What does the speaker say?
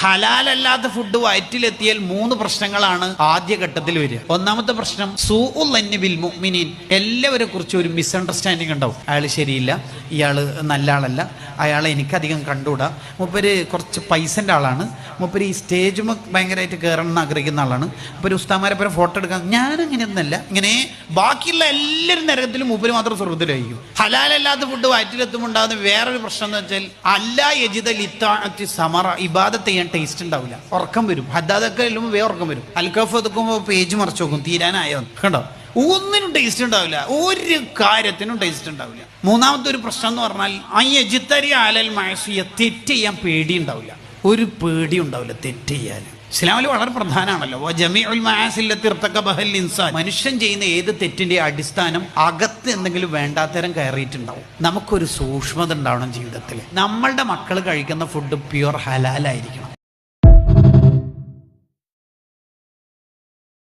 ഹലാലല്ലാത്ത food വയറ്റിലെത്തിയാൽ 3 പ്രശ്നങ്ങളാണ് ആദ്യഘട്ടത്തിൽ വരിക. ഒന്നാമത്തെ പ്രശ്നം സൂഉൽ ലന്നി ബിൽ മുഅ്മിനീൻ, എല്ലാവരെ കുറിച്ച് ഒരു മിസ്അണ്ടർസ്റ്റാൻഡിങ് ഉണ്ടാവും. അയാൾ ശരിയില്ല, ഇയാള് നല്ല ആളല്ല, അയാളെ എനിക്കധികം കണ്ടുകൂടാ, മൂപ്പര് കുറച്ച് പൈസൻ്റെ ആളാണ്, മൂപ്പര് ഈ സ്റ്റേജ് ഭയങ്കരമായിട്ട് കയറണം എന്ന് ആഗ്രഹിക്കുന്ന ആളാണ്, മൂപ്പര് ഉസ്താമാരെ പോലെ ഫോട്ടോ എടുക്കാൻ, ഞാനങ്ങനെയൊന്നല്ല. ഇങ്ങനെ ബാക്കിയുള്ള എല്ലാവരും നരകത്തിലും മൂപ്പര് മാത്രം സ്വർഗ്ഗത്തിലായിരിക്കും. ഹലാലല്ലാത്ത ഫുഡ് വയറ്റിലെത്തുമ്പോൾ ഉണ്ടാകുന്ന വേറൊരു പ്രശ്നം എന്ന് വെച്ചാൽ അല്ലാ യജിദൽ ഇത്താഅത്തി സമറ, ഇബാദത്ത് ചെയ്യാൻ ടേസ്റ്റ് ഉണ്ടാവില്ല, ഉറക്കം വരും. ഹദ്ദാദൊക്കെ എല്ലുമ്പോൾ വേ ഉറക്കം വരും. അൽക്കഫ് എടുക്കുമ്പോൾ പേജ് മറിച്ച് നോക്കും, തീരാനായോ കണ്ടോ, ഒന്നിനും ടേസ്റ്റ് ഉണ്ടാവില്ല, ഒരു കാര്യത്തിനും ടേസ്റ്റ് ഉണ്ടാവില്ല. മൂന്നാമത്തെ ഒരു പ്രശ്നം എന്ന് പറഞ്ഞാൽ അയ്യജിത്തരി ആലൽ മഅസിയ, തെറ്റ് ചെയ്യാൻ പേടി ഉണ്ടാവില്ല, ഒരു പേടി ഉണ്ടാവില്ല തെറ്റ് ചെയ്യാൻ. ഇസ്ലാമിൽ വളരെ പ്രധാനമാണല്ലോ ജമീഉൽ മആസിൽ ലത്തി ഇർതകബഹൽ ഇൻസാൻ, മനുഷ്യൻ ചെയ്യുന്ന ഏത് തെറ്റിന്റെ അടിസ്ഥാനം അകത്ത് എന്തെങ്കിലും വേണ്ടാത്തരം കയറിയിട്ടുണ്ടാവും. നമുക്കൊരു സൂക്ഷ്മത ഉണ്ടാവണം ജീവിതത്തിൽ. നമ്മളുടെ മക്കൾ കഴിക്കുന്ന ഫുഡ് പ്യുവർ ഹലാലായിരിക്കണം.